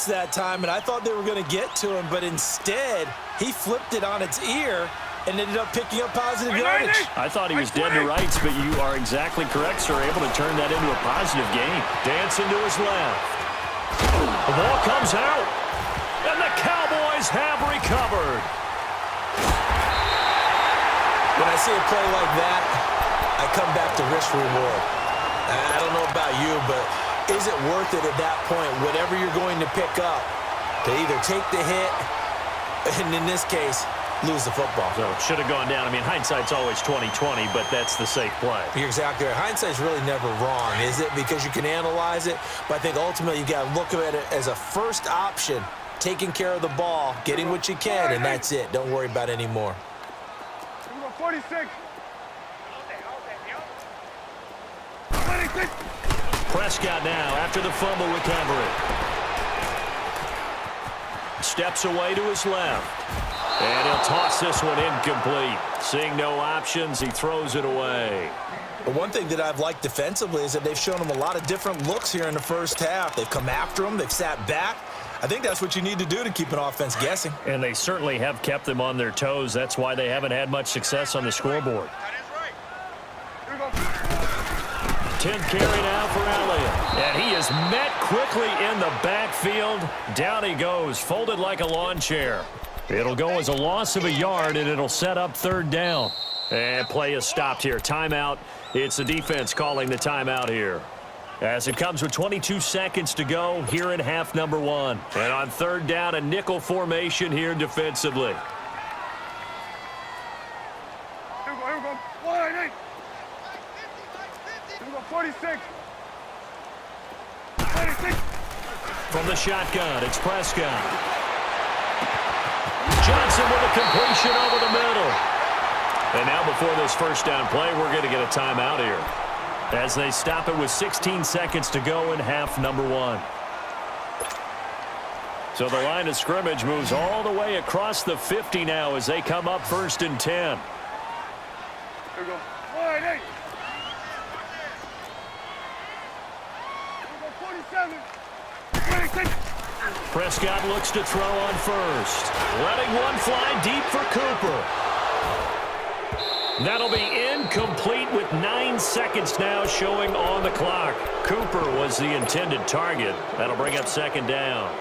blitz that time, and I thought they were going to get to him, but instead he flipped it on its ear and ended up picking up positive yardage. I thought he was dead to rights, but you are exactly correct, sir. Able to turn that into a positive gain. Dancing to his left. The ball comes out, and the Cowboys have recovered. When I see a play like that, I come back to risk reward. I don't know about you, but is it worth it at that point, whatever you're going to pick up, to either take the hit, and in this case, lose the football? So it should have gone down. I mean, hindsight's always 20/20, but that's the safe play. You're exactly right. Hindsight's really never wrong, is it? Because you can analyze it, but I think ultimately you got to look at it as a first option, taking care of the ball, getting what you can, and that's it. Don't worry about any more. 46. Prescott now after the fumble recovery. Steps away to his left. And he'll toss this one incomplete. Seeing no options, he throws it away. But one thing that I've liked defensively is that they've shown him a lot of different looks here in the first half. They've come after him. They've sat back. I think that's what you need to do to keep an offense guessing. And they certainly have kept them on their toes. That's why they haven't had much success on the scoreboard. 10th carry now for Elliott. And he is met quickly in the backfield. Down he goes, folded like a lawn chair. It'll go as a loss of a yard, and it'll set up third down. And play is stopped here. Timeout. It's the defense calling the timeout here. As it comes with 22 seconds to go here in half number one. And on third down, a nickel formation here defensively. Here we go. 1-8. Here we go. 46. 46. From the shotgun, it's Prescott. Johnson with a completion over the middle. And now before this first down play, we're going to get a timeout here, as they stop it with 16 seconds to go in half number one. So the line of scrimmage moves all the way across the 50 now as they come up 1st and 10. Here we go. 1-8. Here we go. 47. 26. Prescott looks to throw on first. Letting one fly deep for Cooper. That'll be incomplete with 9 seconds now showing on the clock. Cooper was the intended target. That'll bring up second down.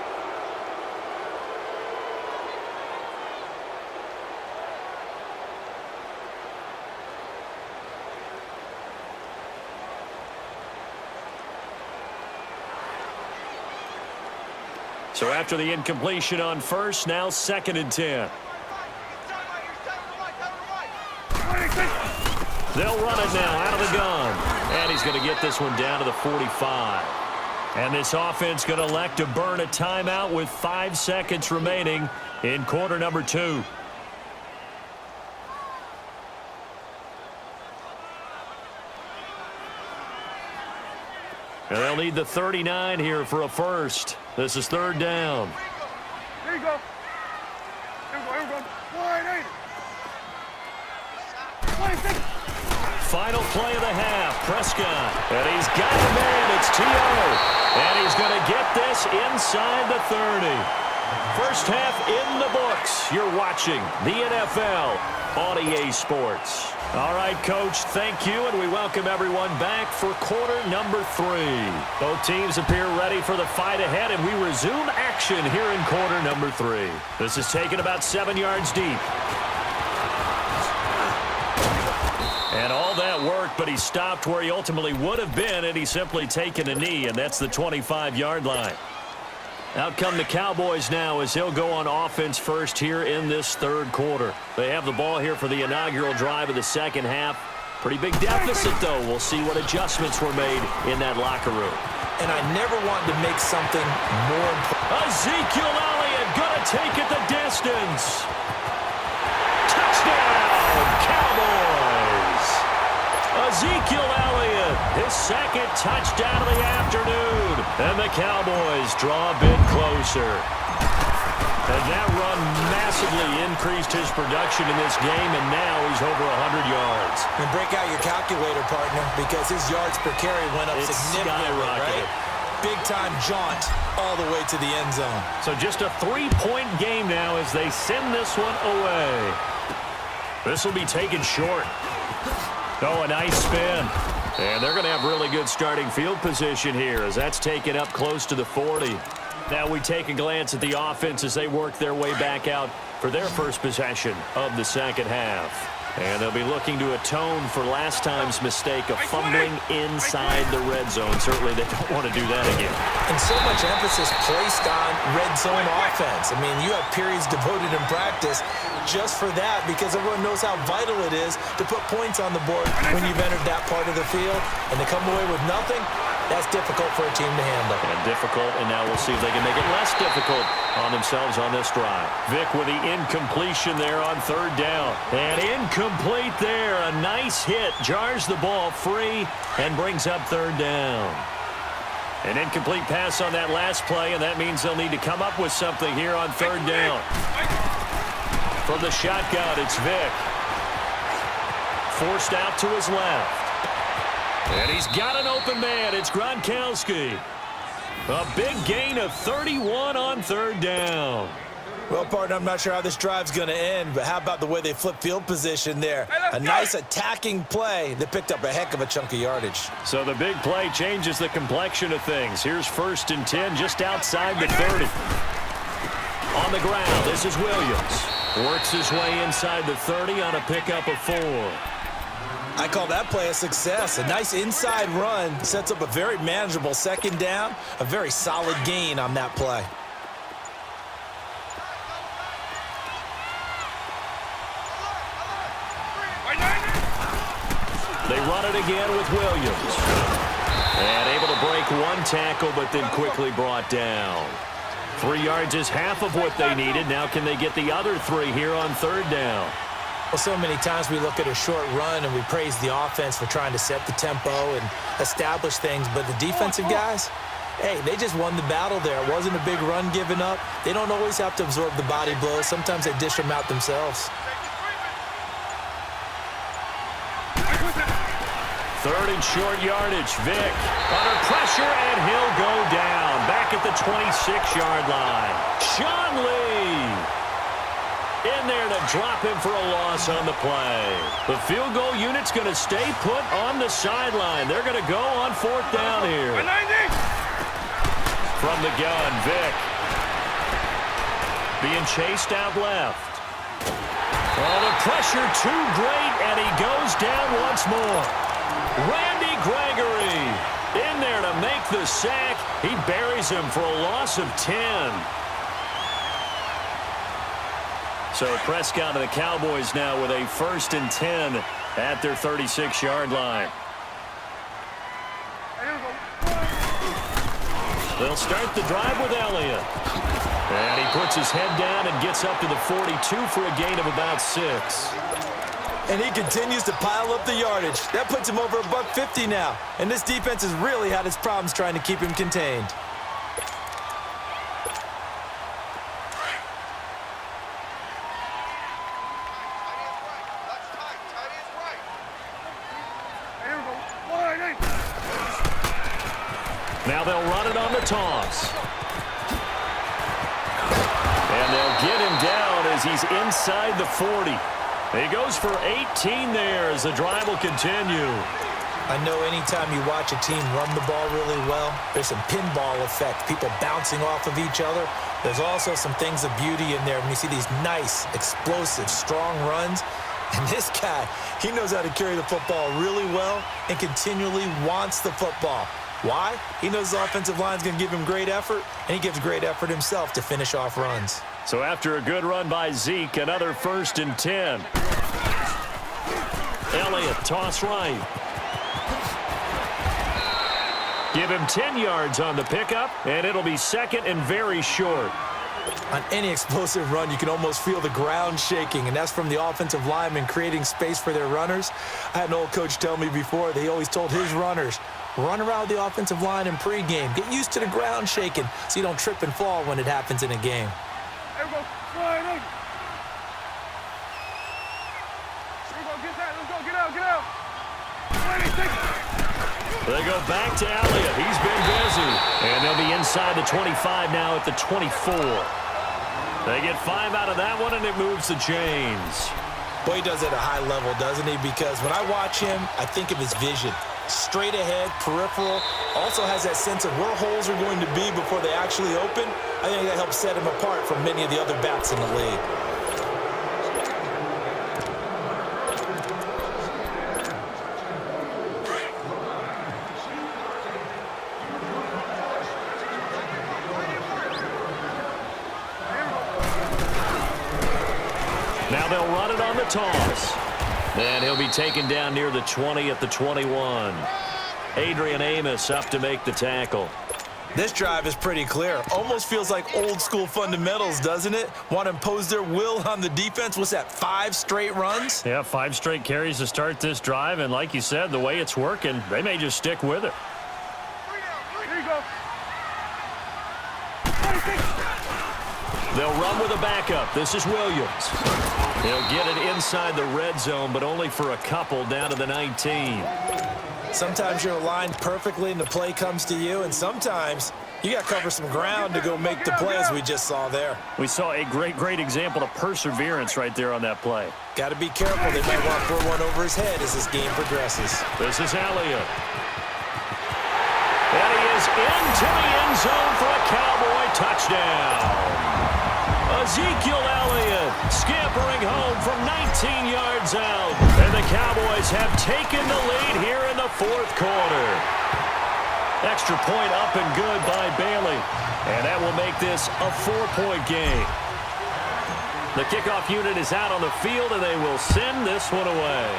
So after the incompletion on first, now 2nd and 10. They'll run it now out of the gun. And he's going to get this one down to the 45. And this offense going to elect to burn a timeout with 5 seconds remaining in quarter number 2. And they'll need the 39 here for a first. This is third down. Here you go. Here we go. Here we go. 1-8. 26. Final play of the half. Prescott. And he's got the man. It's T.O. And he's going to get this inside the 30. First half in the books. You're watching the NFL on EA Sports. All right, Coach, thank you, and we welcome everyone back for quarter number 3. Both teams appear ready for the fight ahead, and we resume action here in quarter number 3. This is taken about 7 yards deep. And all that worked, but he stopped where he ultimately would have been had he simply taken a knee, and that's the 25-yard line. Out come the Cowboys now as he'll go on offense first here in this third quarter. They have the ball here for the inaugural drive of the second half. Pretty big deficit, though. We'll see what adjustments were made in that locker room. And I never wanted to make something more important. Ezekiel Elliott going to take it the distance. Touchdown, Cowboys. Ezekiel Elliott, his second touchdown of the afternoon. And the Cowboys draw a bit closer. And that run massively increased his production in this game, and now he's over 100 yards. And break out your calculator, partner, because his yards per carry went up significantly, right? big-time jaunt all the way to the end zone. So just a 3-point game now as they send this one away. This will be taken short. Oh, a nice spin. And they're going to have really good starting field position here as that's taken up close to the 40. Now we take a glance at the offense as they work their way back out for their first possession of the second half. And they'll be looking to atone for last time's mistake of fumbling inside the red zone. Certainly they don't want to do that again. And so much emphasis placed on red zone offense. I mean, you have periods devoted in practice just for that because everyone knows how vital it is to put points on the board when you've entered that part of the field. And to come away with nothing, that's difficult for a team to handle. And difficult, and now we'll see if they can make it less difficult on themselves on this drive. Vic with the incompletion there on third down. And incomplete there. A nice hit. Jars the ball free and brings up third down. An incomplete pass on that last play, and that means they'll need to come up with something here on third down. From the shotgun, it's Vic. Forced out to his left. And he's got an open man. It's Gronkowski. A big gain of 31 on third down. Well, partner, I'm not sure how this drive's going to end, but how about the way they flip field position there? A nice attacking play that picked up a heck of a chunk of yardage. So the big play changes the complexion of things. Here's 1st and 10 just outside the 30. On the ground, this is Williams. Works his way inside the 30 on a pickup of 4. I call that play a success. A nice inside run sets up a very manageable second down, a very solid gain on that play. They run it again with Williams. And able to break one tackle, but then quickly brought down. 3 yards is half of what they needed. Now can they get the other 3 here on third down? Well, so many times we look at a short run and we praise the offense for trying to set the tempo and establish things, but the defensive guys, hey, they just won the battle there. It wasn't a big run given up. They don't always have to absorb the body blows. Sometimes they dish them out themselves. 3rd and short yardage. Vic under pressure, and he'll go down. Back at the 26-yard line. Sean Lee in there to drop him for a loss on the play. The field goal unit's going to stay put on the sideline. They're going to go on 4th down here. From the gun, Vic. Being chased out left. Oh, the pressure too great, and he goes down once more. Randy Gregory in there to make the sack. He buries him for a loss of 10. So Prescott and the Cowboys now with a 1st and 10 at their 36-yard line. They'll start the drive with Elliott. And he puts his head down and gets up to the 42 for a gain of about 6. And he continues to pile up the yardage. That puts him over $150 now. And this defense has really had its problems trying to keep him contained. Now they'll run it on the toss. And they'll get him down as he's inside the 40. He goes for 18 there as the drive will continue. I know anytime you watch a team run the ball really well, there's some pinball effect, people bouncing off of each other. There's also some things of beauty in there when you see these nice, explosive, strong runs. And this guy, he knows how to carry the football really well and continually wants the football. Why? He knows the offensive line is going to give him great effort, and he gives great effort himself to finish off runs. So after a good run by Zeke, another 1st and 10. Elliott, toss right. Give him 10 yards on the pickup, and it'll be 2nd and very short. On any explosive run, you can almost feel the ground shaking, and that's from the offensive linemen creating space for their runners. I had an old coach tell me before, they always told his runners, run around the offensive line in pregame. Get used to the ground shaking so you don't trip and fall when it happens in a game. There we go. Slide in. Here we go. Get that. Let's go. Get out. Get out. 26. They go back to Elliott. He's been busy. And they'll be inside the 25 now at the 24. They get 5 out of that one, and it moves the chains. Boy, he does it at a high level, doesn't he? Because when I watch him, I think of his vision. Straight ahead, peripheral. Also has that sense of where holes are going to be before they actually open. I think that helps set him apart from many of the other backs in the league. Now they'll run it on the toss. And he'll be taken down near the 20 at the 21. Adrian Amos up to make the tackle. This drive is pretty clear. Almost feels like old school fundamentals, doesn't it? Want to impose their will on the defense. What's that, 5 straight runs? Yeah, 5 straight carries to start this drive. And like you said, the way it's working, they may just stick with it. Here you go. They'll run with a backup. This is Williams. He'll get it inside the red zone, but only for a couple down to the 19. Sometimes you're aligned perfectly and the play comes to you, and sometimes you got to cover some ground to go make the play, as we just saw there. We saw a great example of perseverance right there on that play. Got to be careful. They might want to throw one over his head as this game progresses. This is Elliott. And he is into the end zone for a Cowboy touchdown. Ezekiel Elliott scampering home from 19 yards out. And the Cowboys have taken the lead here in the 4th quarter. Extra point up and good by Bailey. And that will make this a 4-point game. The kickoff unit is out on the field, and they will send this one away.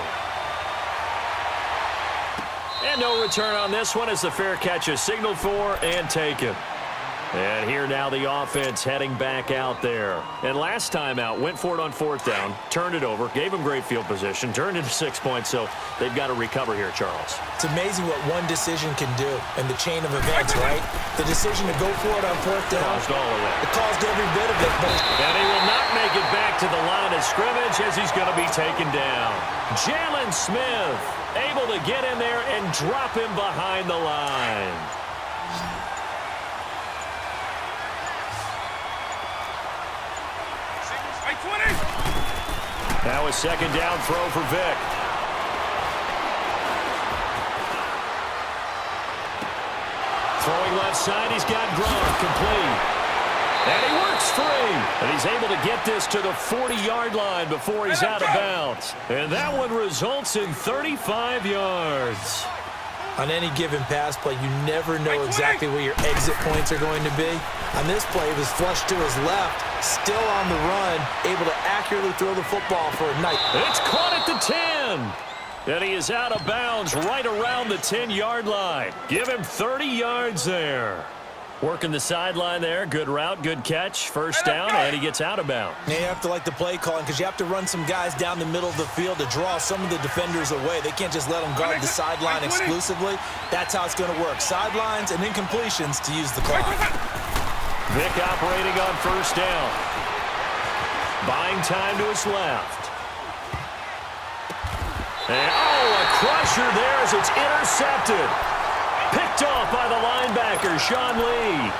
And no return on this one as the fair catch is signaled for and taken. And here now the offense heading back out there. And last time out, went for it on 4th down, turned it over, gave them great field position, turned into 6 points, so they've got to recover here, Charles. It's amazing what one decision can do in the chain of events, right? The decision to go for it on 4th down. Caused all of that. It caused every bit of it. But and he will not make it back to the line of scrimmage as he's going to be taken down. Jalen Smith able to get in there and drop him behind the line. Now a 2nd down throw for Vick. Throwing left side, he's got Gronk complete. And he works free. And he's able to get this to the 40-yard line before he's out of bounds. And that one results in 35 yards. on any given pass play, you never know exactly where your exit points are going to be. On this play, it was flushed to his left, still on the run, able to accurately throw the football for a nice. It's caught at the 10. And he is out of bounds right around the 10-yard line. Give him 30 yards there. Working the sideline there. Good route, good catch. First down, and he gets out of bounds. Now you have to like the play calling because you have to run some guys down the middle of the field to draw some of the defenders away. They can't just let them guard the sideline exclusively. That's how it's going to work. Sidelines and incompletions to use the clock. Vick operating on first down. Buying time to his left. And, a crusher there as it's intercepted. Picked off by the linebacker, Sean Lee.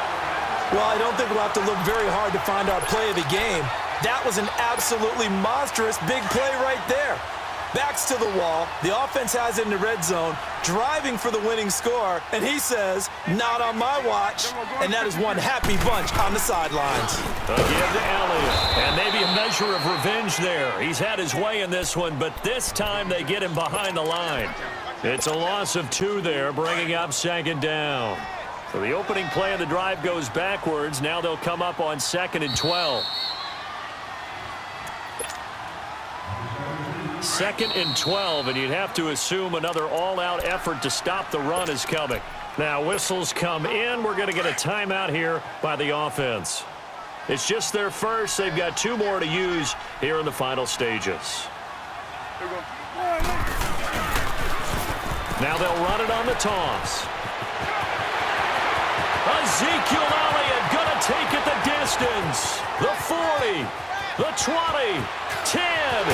Well, I don't think we'll have to look very hard to find our play of the game. That was an absolutely monstrous big play right there. Backs to the wall. The offense has it in the red zone, driving for the winning score, and he says, not on my watch. And that is one happy bunch on the sidelines. Again to Elliott. And maybe a measure of revenge there. He's had his way in this one, but this time they get him behind the line. It's a loss of 2 there, bringing up second down. So the opening play of the drive goes backwards. Now they'll come up on 2nd and 12. 2nd and 12, and you'd have to assume another all-out effort to stop the run is coming. Now whistles come in. We're going to get a timeout here by the offense. It's just their first. They've got 2 more to use here in the final stages. Now they'll run it on the toss. Ezekiel Elliott going to take it the distance. The 40, the 20, 10,